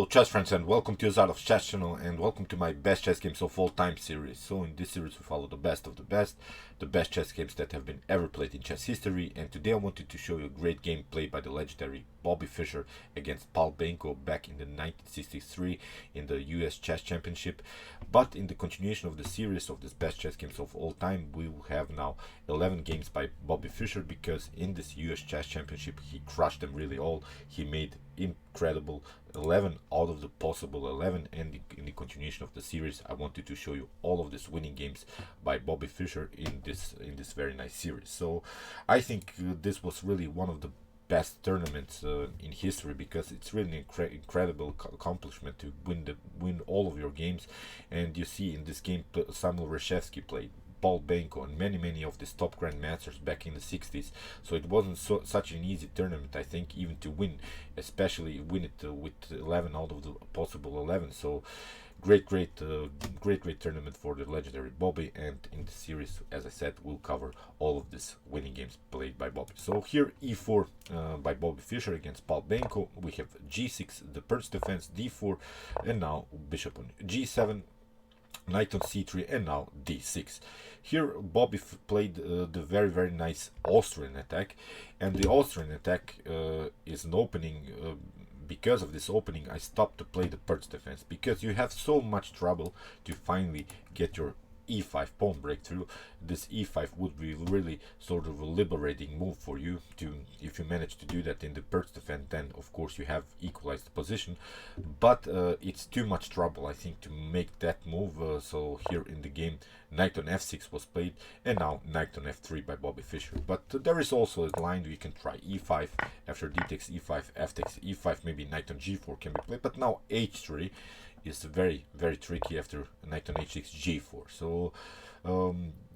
chess friends, and welcome to Jozarov's chess channel, and welcome to my best chess games of all time series. So in this series we follow the best of the best chess games that have been ever played in chess history, and today I wanted to show you a great game played by the legendary Bobby Fischer against Pal Benko back in the 1963 in the US Chess Championship. But in the continuation of the series of this best chess games of all time, we will have now 11 games by Bobby Fischer, because in this US Chess Championship he crushed them really all. He made incredible 11 out of the possible 11, and in the continuation of the series I wanted to show you all of these winning games by Bobby Fischer in this very nice series. So I think this was really one of the best tournaments in history, because it's really an incredible accomplishment to win all of your games. And you see in this game Samuel Reshevsky played Pal Benko and many of these top grandmasters back in the 60s. So it wasn't such an easy tournament, I think, even to win, especially win it with 11 out of the possible 11. So great tournament for the legendary Bobby. And in the series, as I said, we'll cover all of these winning games played by Bobby. So here e4 by Bobby Fischer against Pal Benko. We have g6, the Pirc defense, d4, and now bishop on g7, knight on c3, and now d6. Here Bobby played the very nice Austrian attack, and the Austrian attack is an opening. Because of this opening I stopped to play the Pirc defense, because you have so much trouble to finally get your e5 pawn breakthrough. This e5 would be really sort of a liberating move for you to, if you manage to do that in the Pirc defense, then of course you have equalized the position. But it's too much trouble, I think, to make that move. So here in the game knight on f6 was played, and now knight on f3 by Bobby Fischer. But there is also a line you can try e5, after d takes e5, f takes e5, maybe knight on g4 can be played. But now h3 is very tricky after knight on h6, g4. So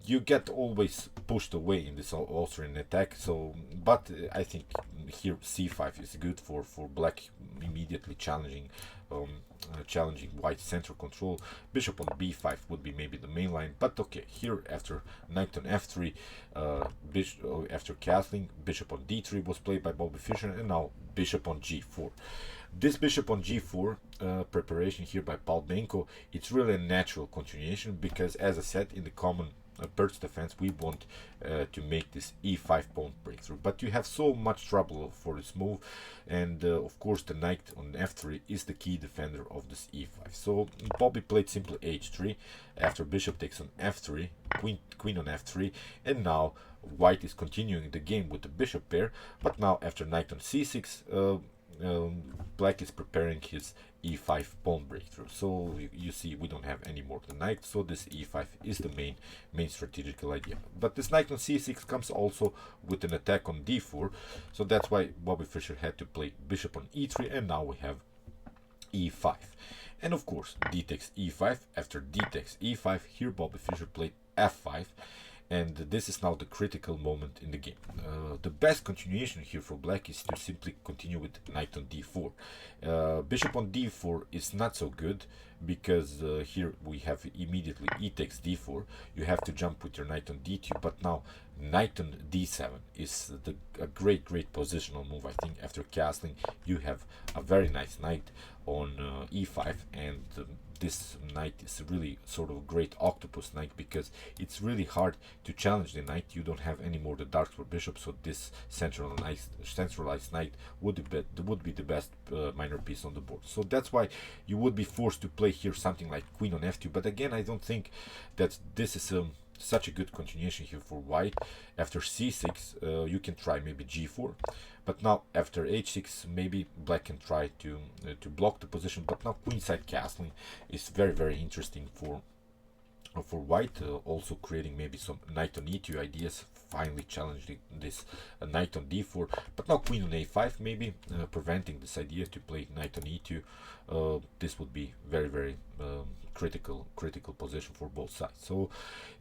you get always pushed away in this Austrian attack. So but I think here c5 is good for black, immediately challenging white center control. Bishop on b5 would be maybe the main line, but okay, here after knight on f3, after castling, bishop on d3 was played by Bobby Fischer, and now bishop on g4. This bishop on g4 preparation here by Pal Benko, it's really a natural continuation, because as I said, in the common Pirc defense we want to make this e5 pawn breakthrough, but you have so much trouble for this move, and of course the knight on f3 is the key defender of this e5. So Bobby played simply h3 after bishop takes on f3, queen on f3, and now white is continuing the game with the bishop pair. But now after knight on c6, black is preparing his e5 pawn breakthrough. So you see we don't have any more the knight, so this e5 is the main strategical idea. But this knight on c6 comes also with an attack on d4, so that's why Bobby Fischer had to play bishop on e3, and now we have e5. And of course d takes e5. After d takes e5, here Bobby Fischer played f5, and this is now the critical moment in the game. The best continuation here for black is to simply continue with knight on d4. Bishop on d4 is not so good, because here we have immediately e takes d4. You have to jump with your knight on d2, but now knight on d7 is a great positional move. I think after castling you have a very nice knight on e5, and this knight is really sort of a great octopus knight, because it's really hard to challenge the knight. You don't have any more the dark square bishop, so this centralized knight would be the best minor piece on the board. So that's why you would be forced to play here something like queen on f2. But again, I don't think that this is such a good continuation here for white. After c6 you can try maybe g4, but now after h6 maybe black can try to block the position. But now queenside castling is very interesting for white, also creating maybe some knight on e2 ideas, finally challenging this knight on d4. But now queen on a5 maybe preventing this idea to play knight on e2. This would be very critical position for both sides. So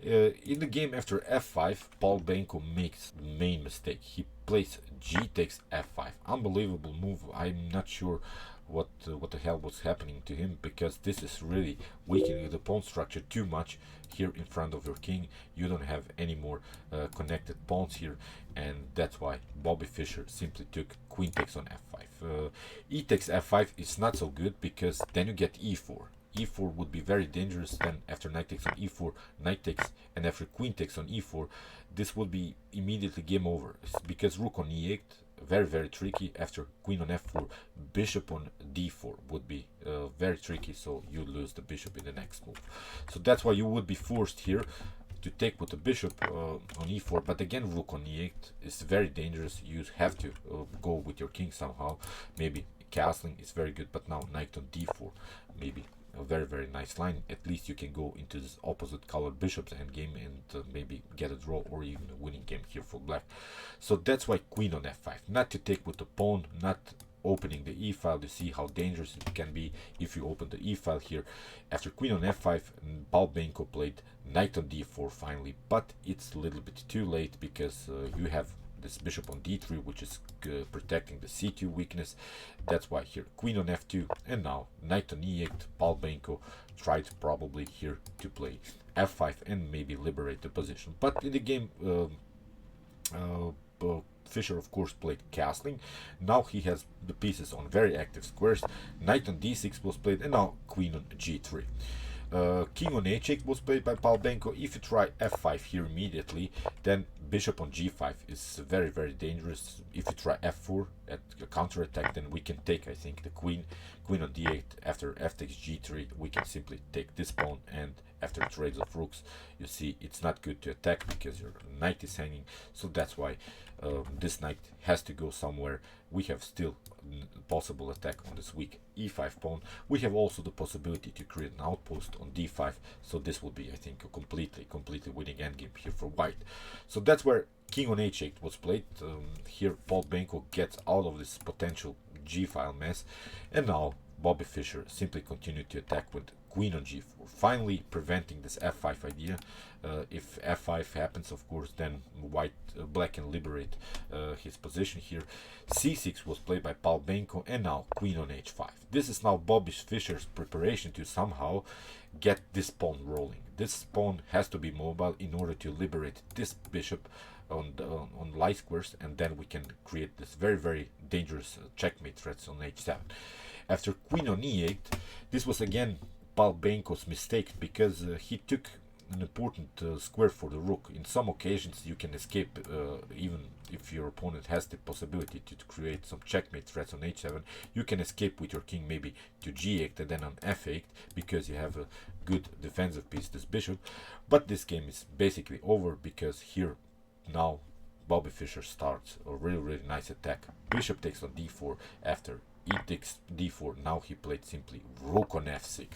in the game after f5, Pal Benko makes the main mistake. He plays g takes f5. Unbelievable move. I'm not sure what the hell was happening to him, because this is really weakening the pawn structure too much here in front of your king. You don't have any more connected pawns here, and that's why Bobby Fischer simply took queen takes on f5. E takes f5 is not so good, because then you get e4. E4 would be very dangerous. Then after knight takes on e4, knight takes, and after queen takes on e4, this would be immediately game over, because rook on e8, very tricky. After queen on f4, bishop on d4 would be very tricky, so you lose the bishop in the next move. So that's why you would be forced here to take with the bishop on e4, but again rook on e8 is very dangerous. You have to go with your king somehow. Maybe castling is very good, but now knight on d4, maybe a very nice line. At least you can go into this opposite colored bishop's endgame and maybe get a draw or even a winning game here for black. So that's why queen on f5, not to take with the pawn, not opening the e file to see how dangerous it can be if you open the e file here. After queen on f5, Pal Benko played knight on d4 finally, but it's a little bit too late, because you have this bishop on d3, which is protecting the c2 weakness. That's why here queen on f2, and now knight on e8. Pal Benko tried probably here to play f5 and maybe liberate the position, but in the game Fischer of course played castling. Now he has the pieces on very active squares. Knight on d6 was played, and now queen on g3. King on h8 was played by Pal Benko. If you try f5 here immediately, then bishop on g5 is very dangerous. If you try f4 at a counter attack, then we can take, I think, the queen on d8. After f takes g3, we can simply take this pawn, and after trades of rooks, you see it's not good to attack because your knight is hanging. So that's why this knight has to go somewhere. We have still possible attack on this weak e5 pawn. We have also the possibility to create an outpost on d5, so this will be, I think, a completely winning endgame here for white. So that's where king on h8 was played. Here Pal Benko gets out of this potential g file mess, and now Bobby Fischer simply continued to attack with queen on g4, finally preventing this f5 idea. If f5 happens, of course, then black can liberate his position here. c6 was played by Pal Benko, and now queen on h5. This is now Bobby Fischer's preparation to somehow get this pawn rolling. This pawn has to be mobile in order to liberate this bishop on light squares, and then we can create this very dangerous checkmate threats on h7. After queen on e8, this was again Pal Benko's mistake, because he took an important square for the rook. In some occasions you can escape, even if your opponent has the possibility to create some checkmate threats on h7, you can escape with your king maybe to g8 and then on f8, because you have a good defensive piece, this bishop. But this game is basically over, because here now Bobby Fischer starts a really nice attack. Bishop takes on d4. After e takes d4, now he played simply rook on f6.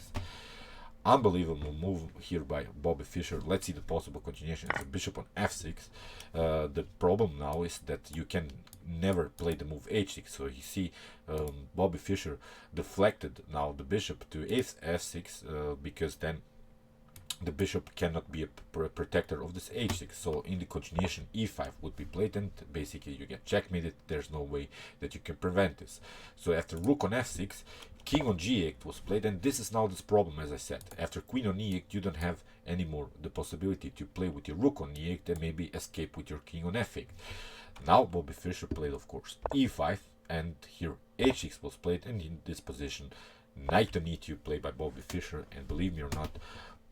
Unbelievable move here by Bobby Fischer. Let's see the possible continuation. It's a bishop on f6. The problem now is that you can never play the move h6. So you see Bobby Fischer deflected now the bishop to f6, because then the bishop cannot be a protector of this h6. So in the continuation, e5 would be played, and basically you get checkmated. There's no way that you can prevent this. So after rook on f6, king on g8 was played, and this is now this problem, as I said. After queen on e8, you don't have anymore the possibility to play with your rook on e8 and maybe escape with your king on f8. Now Bobby Fischer played, of course, e5, and here h6 was played, and in this position, knight on e2 played by Bobby Fischer. And believe me or not,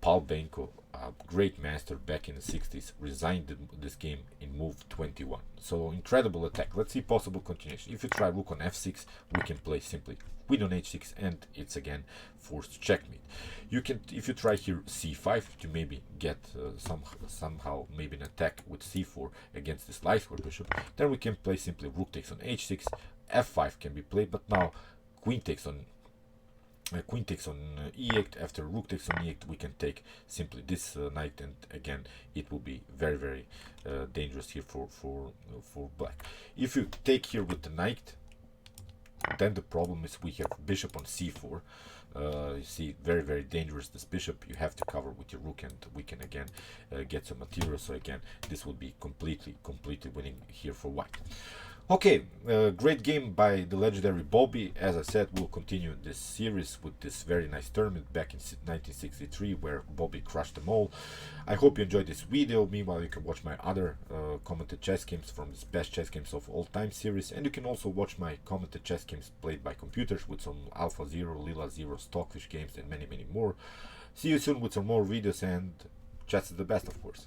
Pal Benko, a great master back in the 60s, resigned this game in move 21. So incredible attack. Let's see possible continuation. If you try rook on f6, we can play simply queen on h6, and it's again forced checkmate. You can, if you try here c5 to maybe get somehow maybe an attack with c4 against this light square bishop, then we can play simply rook takes on h6. f5 can be played, but now queen takes on e8. After rook takes on e8, we can take simply this knight, and again it will be very dangerous here for black. If you take here with the knight, then the problem is we have bishop on c4. You see, very dangerous, this bishop. You have to cover with your rook, and we can again get some material. So again, this will be completely winning here for white. Okay, great game by the legendary Bobby. As I said, we'll continue this series with this very nice tournament back in 1963 where Bobby crushed them all. I hope you enjoyed this video. Meanwhile, you can watch my other commented chess games from this best chess games of all time series, and you can also watch my commented chess games played by computers with some Alpha Zero, Lila Zero, Stockfish games, and many more. See you soon with some more videos, and chess is the best, of course.